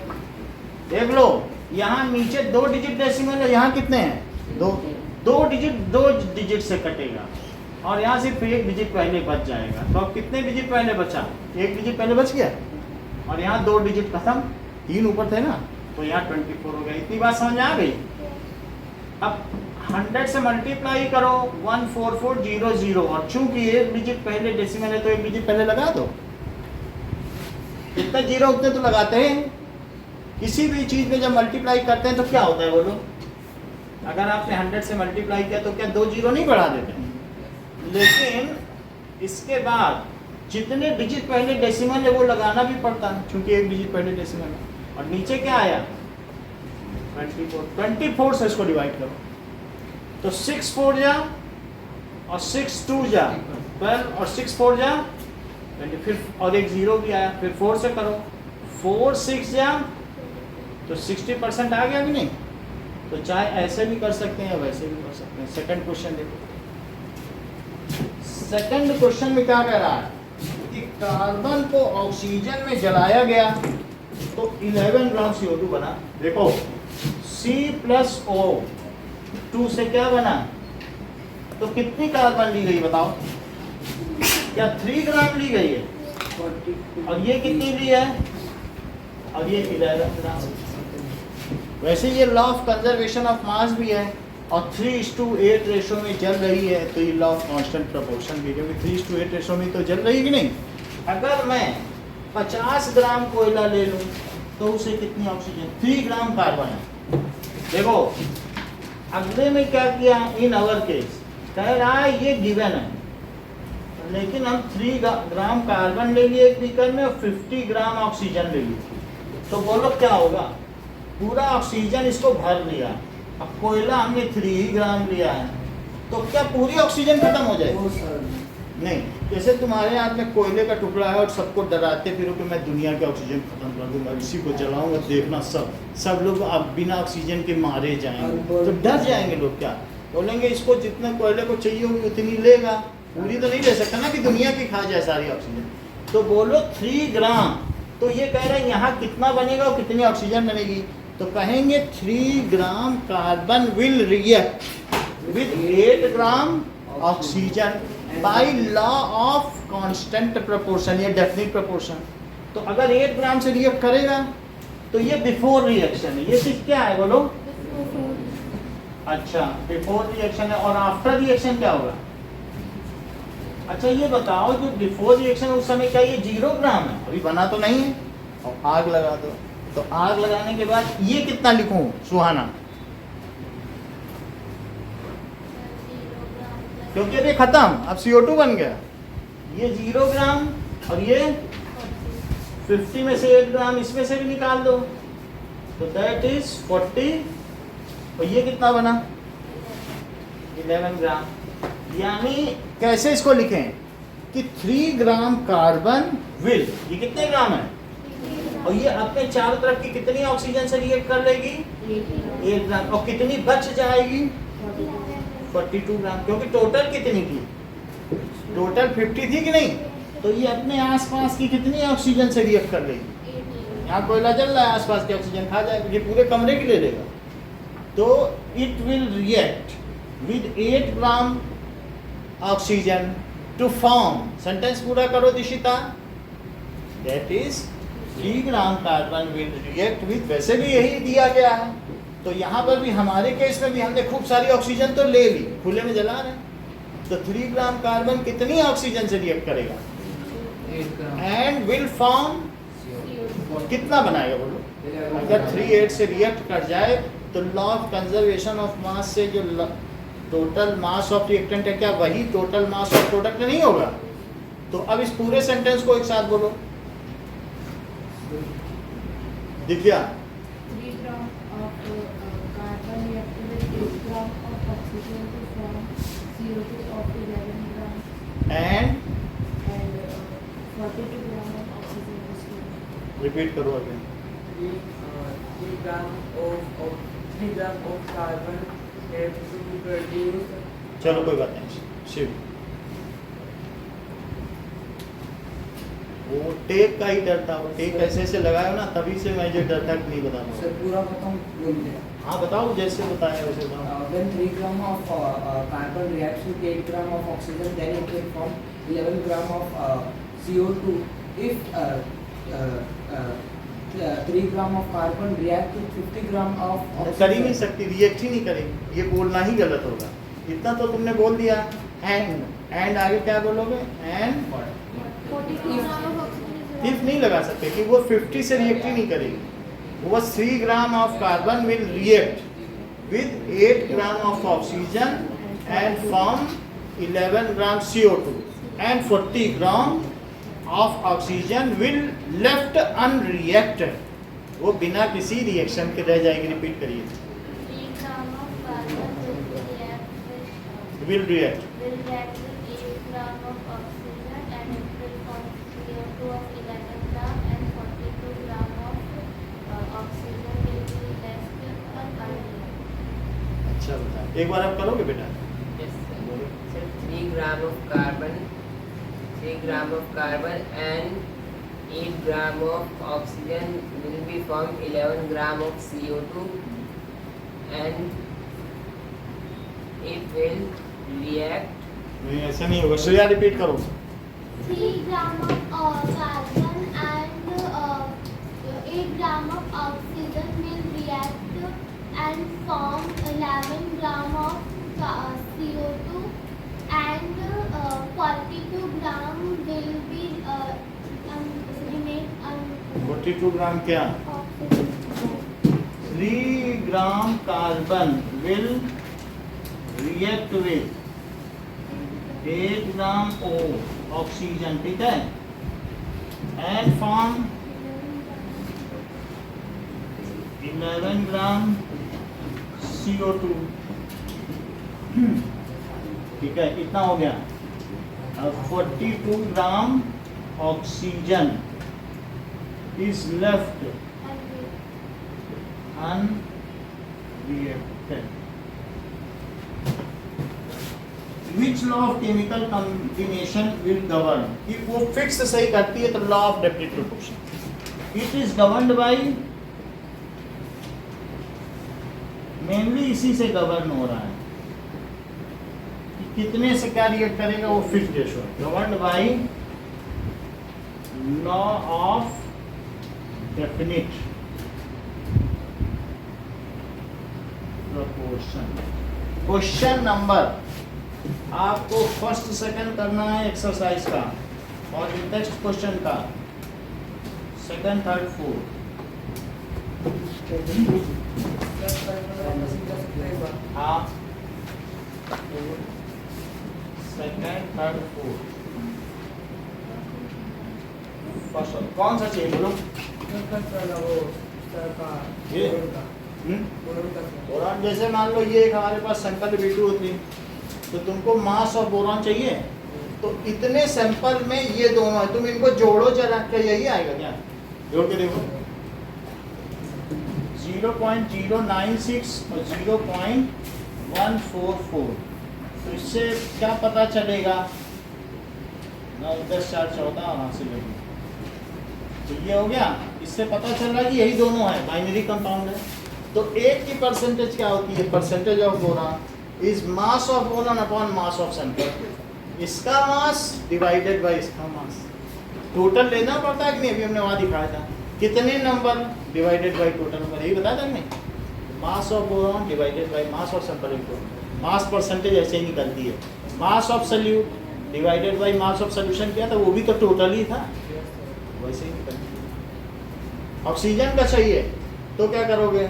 देख लो यहाँ नीचे 2 डिजिट डेसिमल है, यहाँ कितने हैं 2 डिजिट से कटेगा और यहाँ सिर्फ 1 डिजिट पहले बच जाएगा। तो अब कितने डिजिट पहले बचा 1 डिजिट पहले बच गया और यहाँ 2 डिजिट खत्म, 3 ऊपर थे ना, तो यहाँ 24 हो गया। इतनी बात समझ में आ गई? अब 100 से मल्टीप्लाई करो 14400 और चूंकि एक डिजिट पहले डेसिमल है तो एक डिजिट पहले लगा दो। इतने जीरो उतने तो लगाते हैं। किसी भी चीज़ में जब मल्टीप्लाई करते हैं तो क्या होता है बोलो? अगर आपने 100 से मल्टीप्लाई किया तो क्या 2 जीरो नहीं बढ़ा देते हैं? लेकिन इसके बाद जितने डिजिट पहले डेसिमल है वो लगाना भी पड़ता है, क्योंकि एक डिजिट पहले डेसिमल है। और नीचे क्या आया? 24 से इसको डिवाइड करो तो 6 4 जा और 6 2 जा 12 और 6 4 जा 20, फिर और एक जीरो भी आया, फिर 4 से करो 4 6 जा तो 60% आ गया भी नहीं। तो चाहे ऐसे भी कर सकते हैं या वैसे भी कर सकते हैं। सेकंड क्वेश्चन देखो। सेकंड क्वेश्चन में क्या कह रहा है कि कार्बन को ऑक्सीजन में जलाया गया तो 11 ग्राम CO2 बना। देखो C+O2 से क्या बना? तो कितनी कार्बन ली गई बताओ? क्या 3 ग्राम ली गई है? 42 और ये कितनी ली है? और ये 11 ग्राम। वैसे ये law of conservation of mass भी है और 3:8 रेशो में जल रही है, तो ये लॉ ऑफ कांस्टेंट प्रोपोर्शन भी, क्योंकि 3:8 रेशो में तो जल रही कि नहीं। अगर मैं 50 ग्राम कोयला ले लूँ तो उसे कितनी ऑक्सीजन? 3 ग्राम कार्बन है। देखो अगले में क्या किया? इन अवर केस कह रहा है ये गिवन है, लेकिन हम 3 ग्राम कार्बन ले लिए एक बीकर में और 50 ग्राम ऑक्सीजन ले ली। तो बोलो क्या होगा? पूरा ऑक्सीजन इसको भर लिया, अब कोयला हमने 3 ग्राम लिया है, तो क्या पूरी ऑक्सीजन खत्म हो जाएगी? वो सर नहीं। जैसे तुम्हारे हाथ में कोयले का टुकड़ा है और सबको डराते फिरो कि मैं दुनिया के ऑक्सीजन खत्म कर दूंगा, इसी को जलाऊंगा, देखना सब लोग अब बिना ऑक्सीजन के मारे जाएंगे। तो डर जाएंगे लोग। क्या बोलेंगे? इसको जितने कोयले को चाहिए होगी उतनी लेगा, पूरी तो नहीं ले सकता ना कि दुनिया की खा जाए सारी ऑक्सीजन। तो बोलो 3 ग्राम, तो ये कह रहे हैं यहाँ कितना बनेगा और कितनी ऑक्सीजन बनेगी? तो कहेंगे 3 gram carbon will react with 8 gram oxygen by law of constant proportion या डेफिनिट प्रोपोर्शन। तो अगर 8 ग्राम से रिएक्ट करेगा तो ये बिफोर रिएक्शन है। ये सिर्फ क्या है बोलो? अच्छा, बिफोर रिएक्शन है। और आफ्टर रिएक्शन क्या होगा? अच्छा ये बताओ, जो बिफोर रिएक्शन उस समय क्या ये 0 ग्राम है? अभी बना तो नहीं है। और आग लगा दो, तो आग लगाने के बाद ये कितना लिखूं सुहाना? क्योंकि अभी खत्म, अब CO2 बन गया। ये 0 ग्राम और ये 50 में से 8 ग्राम इसमें से भी निकाल दो, तो दैट इज 40। और ये कितना बना? 11 ग्राम। यानी कैसे इसको लिखें कि 3 ग्राम कार्बन विल, ये कितने ग्राम है? और ये अपने चारों तरफ की कितनी ऑक्सीजन से रिएक्ट कर लेगी? 8 ग्राम। और कितनी बच जाएगी? 42 ग्राम। क्योंकि टोटल कितनी थी? टोटल 50 थी कि नहीं? तो ये अपने आसपास की कितनी ऑक्सीजन से रिएक्ट कर लेगी? यहाँ कोयला जल रहा है, आसपास की ऑक्सीजन खा जाएगा, ये पूरे कमरे की ले लेगा। तो it will react with 8 gram oxygen to form, sentence पूरा करो Dishita, that is 3 gram carbon will react with, वैसे भी यही दिया गया है। तो यहाँ पर भी हमारे केस में भी हमने खूब सारी ऑक्सीजन तो ले ली, खुले में जला रहे हैं। तो 3 ग्राम कार्बन कितनी ऑक्सीजन से रिएक्ट करेगा? 8 ग्राम एंड विल फॉर्म कितना बनाएगा बोलो? अगर 3 8 से रिएक्ट कर जाए तो law of conservation of mass से जो टोटल मास ऑफ रिएक्टेंट है, क्या वही टोटल मास ऑफ प्रोडक्ट नहीं होगा? तो अब इस पूरे सेंटेंस को एक साथ बोलो। Divya 3 gram of carbon reacted with 8 gram of oxygen to form CO2 of 11 grams and and 42 gram of oxygen is formed. Repeat करो again. 3 gram of carbon have to produce. चलो कोई बात नहीं। शिव वो टेक का ही डर था, वो टेक ऐसे ऐसे लगाया ना, तभी से मैं जो डर था कि नहीं बता सर पाऊँ। पूरा बताऊं? बोल दिया। हाँ बताओ, जैसे बताया वैसे बताओ। When 3 gram of carbon reacts with 8 gram of oxygen, then it will form 11 gram of CO2. If 3 gram of carbon react to 50 gram of कर ही नहीं सकती, रिएक्ट ही नहीं करेगी, ये बोलना ही गलत होगा। इतना तो तुमने बोल दिया। एंड आगे क्या बोलोगे? And 42 gram of oxygen is if नहीं लगा सकते कि वो 50 से रिएक्ट ही नहीं करेगी। वो 3 gram of carbon will react with 8 gram of oxygen and form 11 gram CO2 and 40 gram of oxygen will left unreacted, वो बिना किसी रिएक्शन के रह जाएगी। रिपीट करिए। 3 gram of carbon will react will react with 8 gram of oxygen and it will form CO2 of 11 gram and 42 gram of oxygen will be left unreacted. अच्छा बता, एक बार आप करोगे बेटा? Yes, sir. So 3 gram of carbon and 8 gram of oxygen will be formed 11 gram of CO2 and it will react. नहीं, ऐसा नहीं होगा। श्रेया रिपीट करो। 3 gram of carbon and 8 gram of oxygen will react and form 11 gram of CO2 and 42 gram will be remain 42 ग्राम क्या? oxygen. 3 gram carbon will react with 8 gram oxygen, ठीक है, and form 11 gram CO2, ठीक है, इतना हो गया। अब 42 gram oxygen is left unreacted. Which law of chemical combination will govern? If वो फिक्स सही करती है तो law of definite proportion. It is governed by, mainly इसी से गवर्न हो रहा है कि कितने से क्या रिएक्ट करेगा, वो फिक्स रेशो है। Governed by law of definite proportion. Question number आपको फर्स्ट सेकंड करना है एक्सरसाइज का और नेक्स्ट क्वेश्चन का सेकंड थर्ड फोर्थ। हाँ, सेकंड थर्ड फोर्थ। फर्स्ट कौन सा चाहिए बोलो? ये? बोरान, जैसे मान लो ये एक हमारे पास संकल्प V2 होती, तो तुमको मास ऑफ बोरान चाहिए, तो इतने सैंपल में ये दोनों है, तुम इनको जोड़ो जरा, क्या यही आएगा क्या? जोड़ के देखो। 0.096 और 0.144, तो इससे क्या पता चलेगा? 9 10 4 14 वहाँ से लगी, तो ये हो गया। इससे पता चल रहा है कि यही दोनों है, बाइनरी कंपाउंड है। तो एक की परसेंटेज क्या होती है? Percentage of boron is mass of boron upon mass of sample. इसका मास डिवाइडेड बाय इसका मास। टोटल लेना पड़ता है कि नहीं? अभी हमने वहाँ दिखाया था, कितने number divided by total number, यही बताया था नहीं? Mass of boron divided by mass of sample. Mass percentage ऐसे ही निकलती है। Mass of solute divided by mass of solution किया था, वो भी तो टोटल ही था, वैसे ही निकलती है। ऑक्सीजन का चाहिए तो क्या करोगे?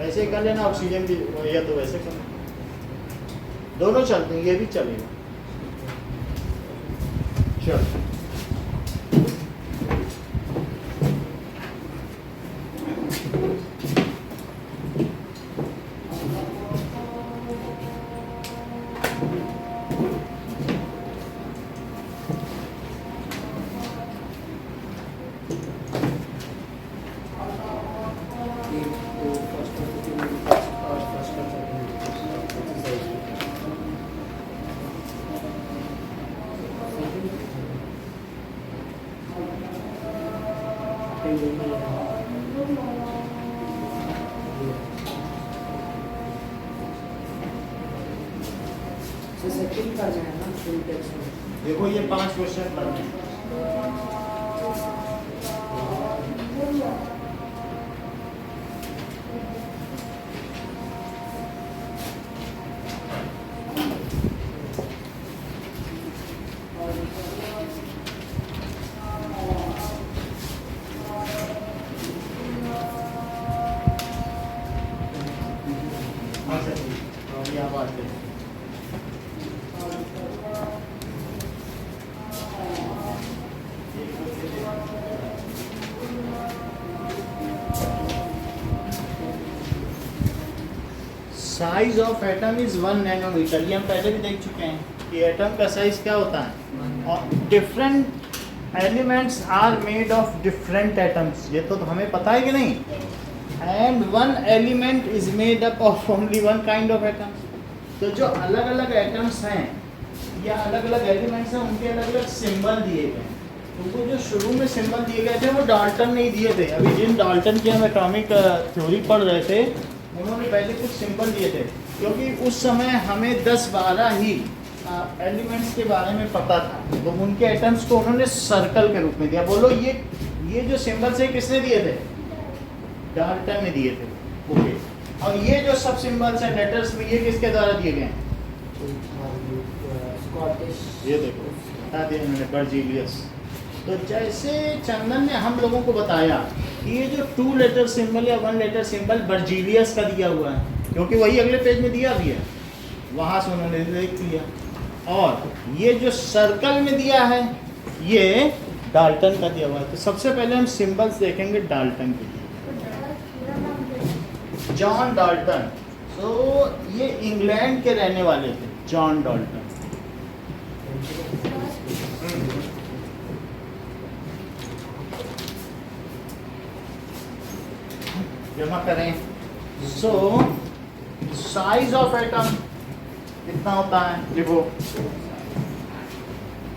ऐसे कर लेना ऑक्सीजन की, या तो वैसे कर लेना, दोनों चलते हैं, ये भी चलेगा। चल सेकंड करना है ना फुल टेक्स्ट में। देखो ये 5 क्वेश्चन करने हैं। अच्छा ठीक, और यहाँ बात करें। Size of atom is 1 nanometre, ये हम पहले भी देख चुके हैं कि एटम का साइज क्या होता है, और different elements are made of different atoms, ये तो हमें पता है कि नहीं। And one element is made up of only one kind of atoms, तो जो अलग अलग एटम्स हैं या अलग अलग एलिमेंट्स हैं उनके अलग अलग सिंबल दिए गए हैं। तो वो जो शुरू में सिंबल दिए गए थे वो डाल्टन नहीं दिए थे, अभी जिन डाल्टन की हम एटॉमिक थ्योरी पढ़ रहे थे उन्होंने पहले कुछ सिंबल दिए थे, क्योंकि उस समय हमें 10-12 ही एलिमेंट्स के बारे में पता था, तो उनके एटम्स को उन्होंने सर्कल के रूप में दिया। बोलो ये जो सिंबल्स है किसने दिए थे? डाल्टन ने दिए थे। ओके, और ये जो सब सिंबल्स हैं लेटर्स में, ये किसके द्वारा दिए गए हैं? ये देखो बता दिया मैंने, बर्जीलियस। तो जैसे चंदन ने हम लोगों को बताया कि ये जो 2 लेटर सिंबल या 1 लेटर सिंबल बर्जीलियस का दिया हुआ है, क्योंकि वही अगले पेज में दिया भी है, वहाँ से उन्होंने देख लिया। और ये जो सर्कल में दिया है ये डाल्टन का दिया हुआ है। तो सबसे पहले हम सिंबल्स देखेंगे डाल्टन के लिए। जॉन डाल्टन, तो ये इंग्लैंड के रहने वाले थे, जॉन डाल्टन। जमा करें। सो साइज ऑफ एटम कितना होता है? देखो,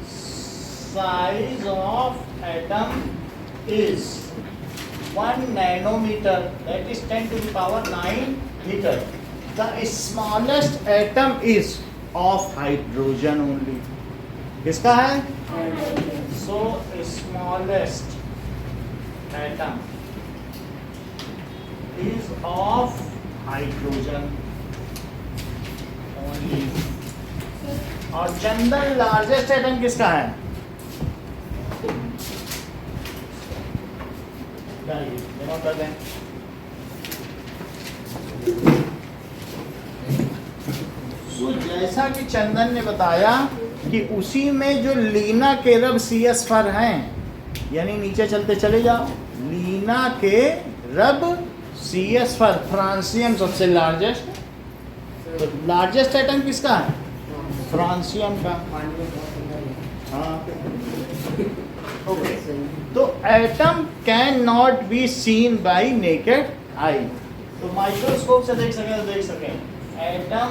size of atom is 1 nanometre, that is 10 to the power 9 metre. The smallest atom is of hydrogen only. किसका है? So smallest atom is of hydrogen only। और चंदन लार्जेस्ट एटम किसका है? जमा कर दें। तो जैसा कि चंदन ने बताया कि उसी में जो लीना के रब CH4 हैं, यानी नीचे चलते चले जाओ, लीना के रब CH4 फ्रांसियम सबसे लार्जेस्ट। तो लार्जेस्ट एटम किसका है? फ्रांसियम का। हाँ, ओके। तो atom can not be seen bye naked eye. तो माइक्रोस्कोप से देख सकें तो देख सकें, atom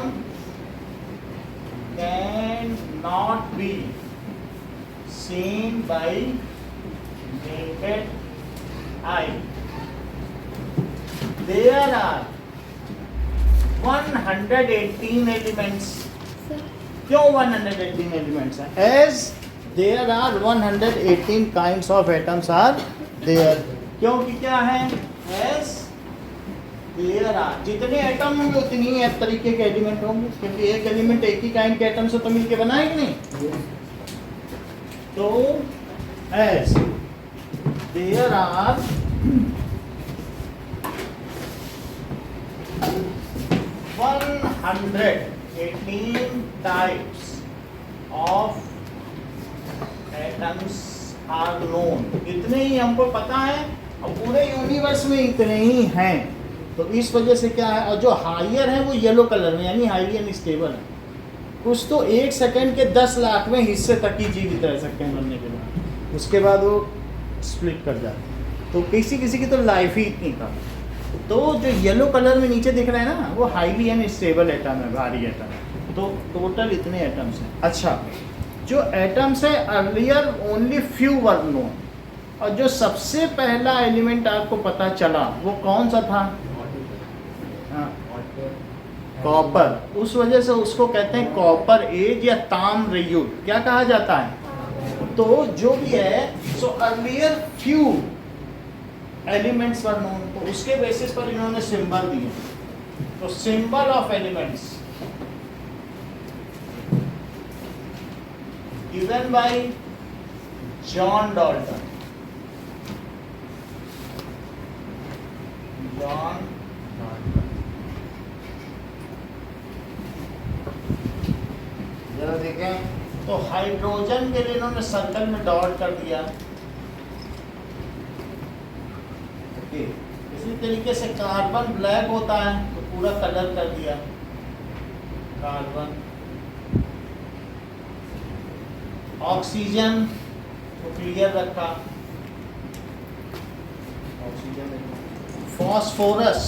can not be seen bye naked eye. There are 118 elements। क्यों 118 elements हैं? As there are 118 kinds of atoms are there। क्योंकि क्या है? As there are, जितने एटम होंगे उतनी ही एक तरीके के एलिमेंट होंगे, क्योंकि एक एलिमेंट एक ही काइंड के एटम से तो मिलके बना है कि नहीं। तो as there are 118 types of atoms are known। इतने ही हमको पता है और पूरे यूनिवर्स में इतने ही हैं। तो इस वजह से क्या है, और जो हायर है वो येलो कलर में, यानी हाईली अनस्टेबल है। कुछ तो 1 सेकंड के 10 लाखवें हिस्से तक ही जीवित रह सकते हैं मरने के बाद, उसके बाद वो स्प्लिट कर जाते हैं। तो किसी किसी की तो लाइफ ही इतनी कम। तो जो येलो कलर में नीचे दिख रहा है ना, वो हाईली अनस्टेबल एटम है, भारी एटम है। तो टोटल इतने एटम्स हैं। अच्छा, जो एटम्स है earlier only few were known, और जो सबसे पहला एलिमेंट आपको पता चला वो कौन सा था? कॉपर। उस वजह से उसको कहते हैं कॉपर एज या ताम्र युग। क्या कहा जाता है? तो जो भी है, so earlier few elements were known, तो उसके बेसिस पर इन्होंने सिंबल दिए। तो symbol of elements given by John Dalton. John Dalton. देखें तो हाइड्रोजन के लिए इन्होंने सर्कल में डॉट कर दिया। ओके, इसी तरीके से कार्बन ब्लैक होता है तो पूरा कलर कर दिया कार्बन। ऑक्सीजन को क्लियर रखा, ऑक्सीजन। फॉस्फोरस,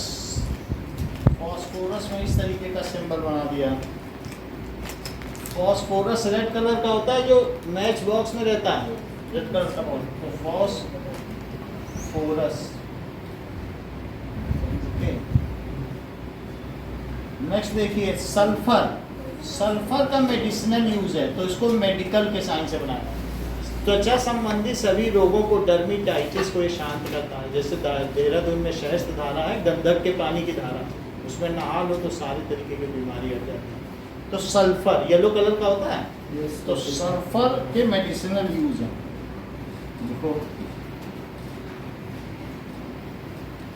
फॉस्फोरस में इस तरीके का सिंबल बना दिया। फॉस्फोरस रेड कलर का होता है जो मैच बॉक्स में रहता है, रेड कलर का बॉल, तो फॉस्फोरस। नेक्स्ट देखिए सल्फर। सल्फर का मेडिसिनल यूज है तो इसको मेडिकल के साइन से बनाया। त्वचा संबंधी सभी रोगों को, डर्मिटाइटिस को ये शांत करता है। जैसे देहरादून में शहस्त धारा है, गंधक के पानी की धारा, उसमें नहा लो तो सारी तरीके की बीमारी हट जाती है। तो सल्फर येलो कलर का होता है, तो सल्फर के मेडिसिनल यूज है। देखो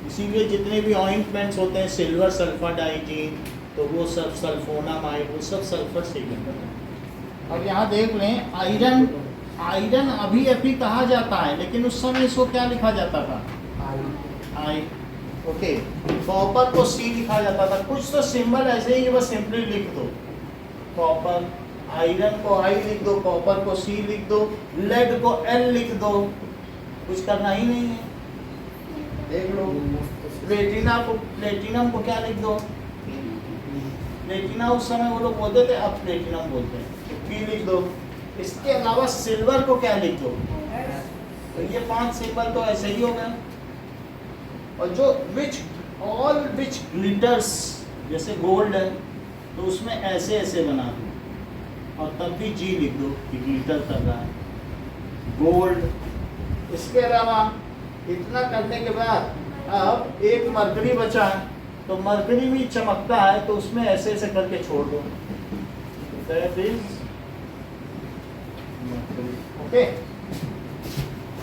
इसीलिए जितने भी ऑइंटमेंट्स होते हैं सिल्वर सल्फर डाइजीन, तो वो सब सल्फोनामाइड, वो सब सल्फर से ही बनता है। अब यहाँ देख लें आयरन, आयरन अभी अभी कहा जाता है लेकिन उस समय इसको क्या लिखा जाता था? आई। ओके, कॉपर को सी लिखा जाता था। कुछ तो सिंबल ऐसे ही बस सिंपली लिख दो, कॉपर। आयरन को आई लिख दो, कॉपर को सी लिख दो, लेड को एल लिख दो, कुछ करना ही नहीं है। देख लो प्लेटिनम को क्या लिख दो? प्लेटिना उस समय वो लोग बोलते थे, अब प्लेटिनम बोलते हैं, तो पी लिख दो। इसके अलावा सिल्वर को क्या लिख दो? तो ये 5 सिंबल तो ऐसे ही हो गए। और जो ऑल विच ग्लिटर्स, जैसे गोल्ड है तो उसमें ऐसे ऐसे बना दो और तब भी जी लिख दो कि ग्लिटर कर रहा है, गोल्ड। इसके अलावा इतना करने के बाद अब एक मरकरी बचा है, तो मरकरी भी चमकता है तो उसमें ऐसे ऐसे करके छोड़ दो। That is mercury. Okay,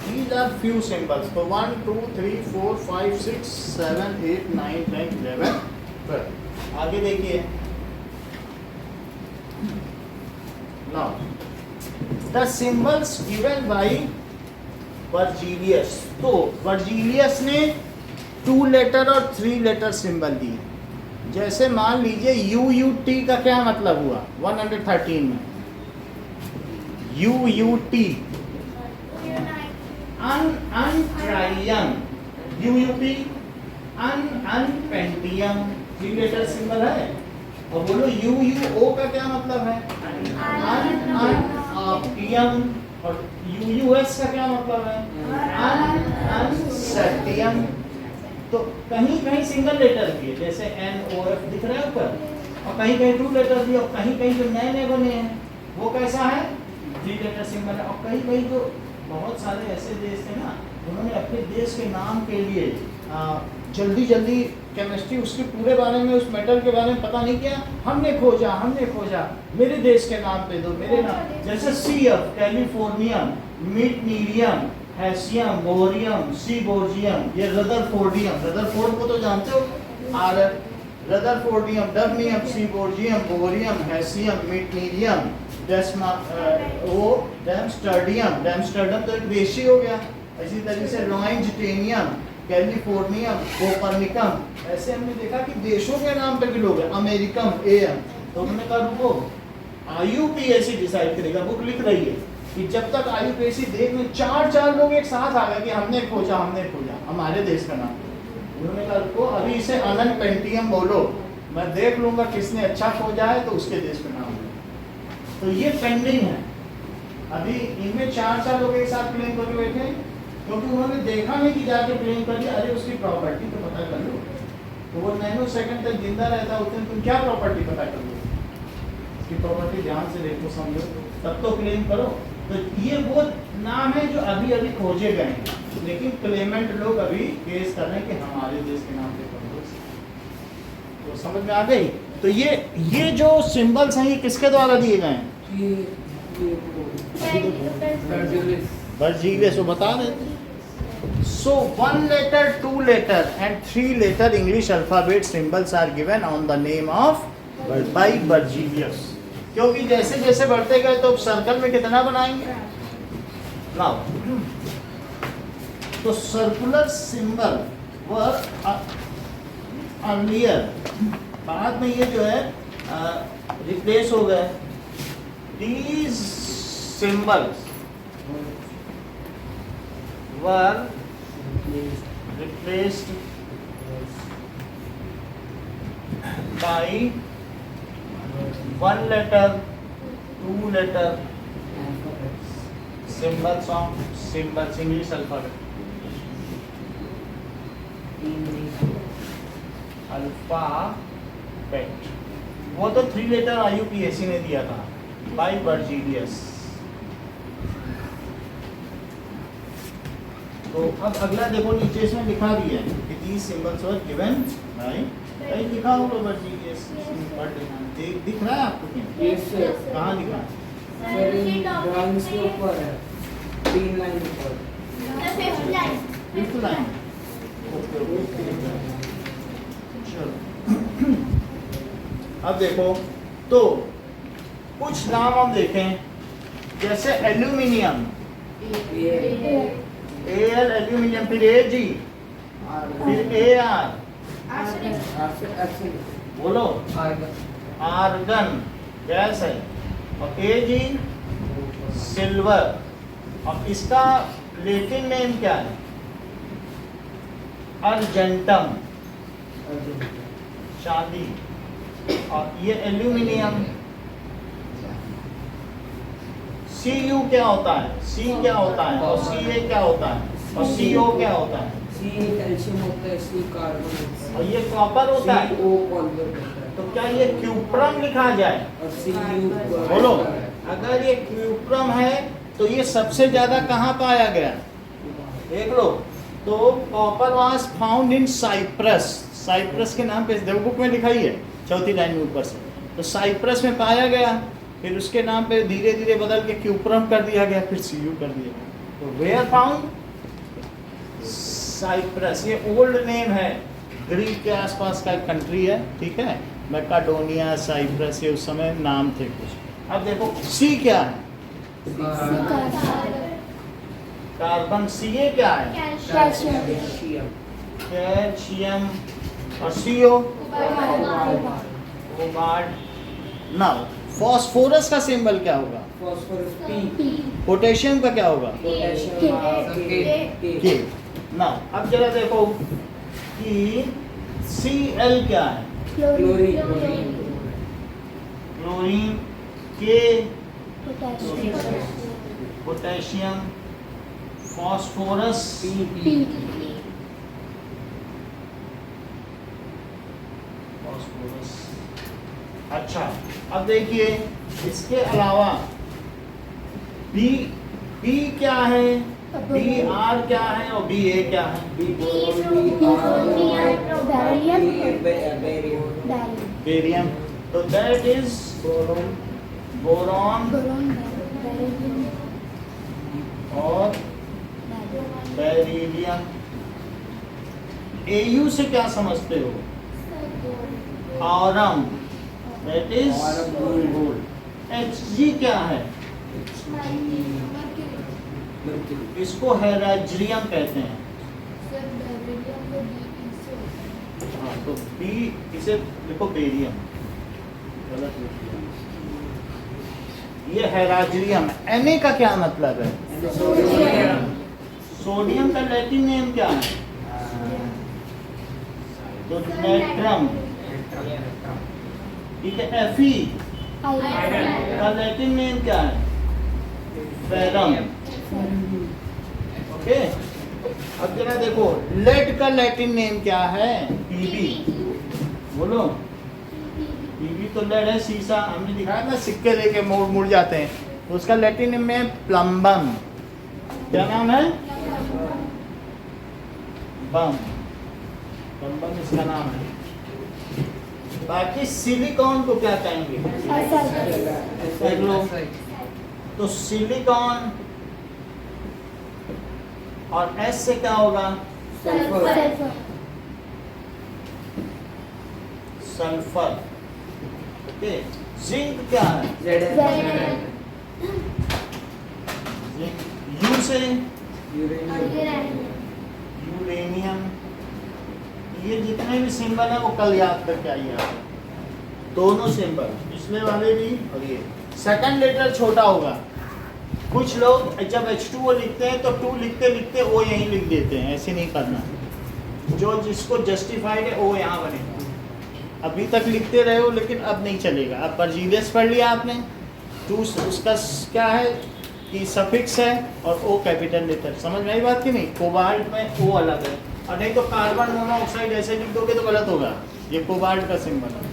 these are few symbols. So 1 2 3 4 5 6 7 8 9 10 11 12। आगे देखिए, now the symbols given by वर्जीलियस। तो वर्जीलियस ने 2 लेटर और 3 लेटर सिंबल दिए। जैसे मान लीजिए UUT का क्या मतलब हुआ 113 में? UUT अनट्राइयम, UUP अनपेंटियम, 3 लेटर सिंबल है। और बोलो UUO का क्या मतलब है? अनऑप्टियम। और UUS का क्या मतलब है? अनसेटियम। तो कहीं कहीं सिंगल लेटर दिए, जैसे NOF दिख रहा है ऊपर, और कहीं कहीं 2 लेटर दिए, और कहीं कहीं जो नए नए बने हैं वो कैसा है? 3 लेटर सिंबल है। और कहीं कहीं जो बहुत सारे ऐसे देश थे ना, उन्होंने अपने देश के नाम के लिए जल्दी जल्दी केमिस्ट्री उसके पूरे बारे में, उस मेटल के बारे में पता नहीं किया, हमने खोजा मेरे देश के नाम पे दो, मेरे नाम। जैसे CF कैलिफोर्नियम, मीटनीरियम, हैसियम, बोरियम, सीबोर्जियम, ये रदरफोर्डियम, रदरफोर्ड को तो जानते हो, रदरफोर्डियम, डर्मियम, सीबोर्जियम, बोरियम, हैसियम, मीटनीरियम, डेमस्टर्डियम, डेमस्टर्डम तो एक देशी हो गया। इसी तरीके से लॉन्जिटेनियम, कैलिफोर्नियम, कोपरनिकम, ऐसे हमने देखा कि देशों के नाम पे भी लोग हैं। अमेरिकम, AM। तो उन्होंने कहा रुको, IUPAC डिसाइड करेगा, बुक लिख रही है कि जब तक IUPAC देख में 4 लोग एक साथ आ गए कि हमने खोजा हमारे देश का नाम। उन्होंने कहा रुको, अभी इसे अनपेंटियम बोलो, मैं देख लूंगा किसने अच्छा खोजा है तो उसके देश का नाम। तो ये पेंडिंग है, अभी इनमें 4 लोग एक साथ क्लेम करके बैठे, क्योंकि उन्होंने देखा नहीं कि जाके क्लेम कर दिया, अरे उसकी प्रॉपर्टी तो पता कर लो। तो वो नैनो सेकंड तक जिंदा रहता है, उतने तुम क्या प्रॉपर्टी पता कर लो, उसकी प्रॉपर्टी ध्यान से देखो समझो, तब तो क्लेम करो। तो ये वो नाम है जो अभी अभी खोजे गए हैं, लेकिन क्लेमेंट लोग अभी केस कर रहे हैं कि हमारे देश के नाम पे कर दो। तो समझ में आ गई? तो ये जो सिंबल्स हैं ये किसके द्वारा दिए गए हैं? वर्जीलियस वो बता रहे थे। So 1 letter, 2 letter and 3 letter English alphabet symbols are given on the name of by Vergilius. क्योंकि जैसे जैसे बढ़ते गए तो सर्कल में कितना बनाएंगे ना। तो सर्कुलर सिंबल वर अर्लियर, बाद में ये जो है रिप्लेस हो गए। These symbols were replaced by one letter, two letter symbols of symbols English alphabet. Alphabet वो तो 3 लेटर IUPAC ने दिया था by Virgilius। तो अब अगला देखो नीचे इसमें लिखा भी है कि these symbols were given by, कहीं लिखा होगा Virgilius, दिख रहा है आपको क्या? Yes, sir. कहाँ लिखा है? सर इन ड्राइंग्स के ऊपर है, 3 लाइन ऊपर। The fifth line. Fifth line. चलो अब देखो तो कुछ नाम हम देखें, जैसे एल्यूमिनियम, AL एल्यूमिनियम, फिर AG, फिर AR, बोलो आर्गन गैस है, और AG सिल्वर। और इसका लेटिन नेम क्या है? अर्जेंटम, चांदी। और ये एल्यूमिनियम। Cu क्या होता है? C क्या होता है? और Ca क्या होता है? और CO क्या होता है? C कैल्शियम होता है, C कार्बन होता है, और ये कॉपर होता है। CO पॉलीमर होता है, तो क्या ये क्यूप्रम लिखा जाए? और Cu बोलो, अगर ये क्यूप्रम है तो ये सबसे ज्यादा कहाँ पाया गया? देख लो, तो copper was found in Cyprus. Cyprus के नाम पे बुक में लिखा ही है, चौथी लाइन में ऊपर से। तो साइप्रस में पाया गया, फिर उसके नाम पे धीरे धीरे बदल के क्यूप्रम कर दिया गया, फिर Cu कर दिया गया। तो वेयर फाउंड? साइप्रस। ये ओल्ड नेम है, ग्रीक के आसपास का कंट्री है, ठीक है। मैकाडोनिया, साइप्रस, ये उस समय नाम थे कुछ। अब देखो C क्या है? कार्बन। Ca क्या है? Calcium, calcium. और CO कोबाल्ट। नाउ फॉस्फोरस का सिंबल क्या होगा? फॉस्फोरस P, पोटेशियम का क्या होगा? Potassium K। K, नाउ अब जरा देखो कि Cl क्या है? Chlorine, chlorine. K potassium. Phosphorus phosphorus. अच्छा, अब देखिए इसके अलावा B क्या है? Br क्या है? और Ba क्या है? B boron, barium. तो दैट इज बोरोन, बोरॉन और बेरिलियम। Au से क्या समझते हो? Aurum, that is Aurum, gold. Hg क्या है? मर्क्यूरी, इसको हेराज्रियम कहते हैं। हाँ, तो B इसे देखो बेरियम, गलत लिख दिया। ये हेराज्रियम। Na का क्या मतलब है? सोडियम, सोडियम का लैटिन नेम क्या है? तो नेट्रम, ठीक है। Fe का लैटिन नेम क्या है? फेरम। ओके, अब जरा देखो लेड का लैटिन नेम क्या है? Pb। बोलो, Pb तो लेड है, शीशा। हमने दिखाया ना, सिक्के लेके मोड़ मुड़ जाते हैं, तो उसका लैटिन नेम है प्लम्बम। क्या नाम है? बम, प्लम्बम इसका नाम है। बाकी सिलिकॉन को क्या कहेंगे? देख लो, तो सिलिकॉन और S से क्या होगा? सल्फर। ओके, जिंक क्या है? Zn. यू से Uranium. यूरेनियम। ये जितने भी सिंबल है वो कल याद करके आइए आप, दोनों सिंबल, पिछले वाले भी और ये। सेकंड लेटर छोटा होगा। कुछ लोग जब H2O लिखते हैं तो 2 लिखते लिखते O यहीं लिख देते हैं, ऐसे नहीं करना। जो जिसको जस्टिफाइड है O यहाँ बनेगा। अभी तक लिखते रहे हो लेकिन अब नहीं चलेगा। अब परजीलियस पढ़ लिया आपने, 2 उसका क्या है कि सफिक्स है और O कैपिटल लेटर, समझ में आई बात कि नहीं? कोबाल्ट में O अलग है, और नहीं तो कार्बन मोनोऑक्साइड ऐसे लिख दोगे तो गलत होगा। ये कोबाल्ट का सिंबल है।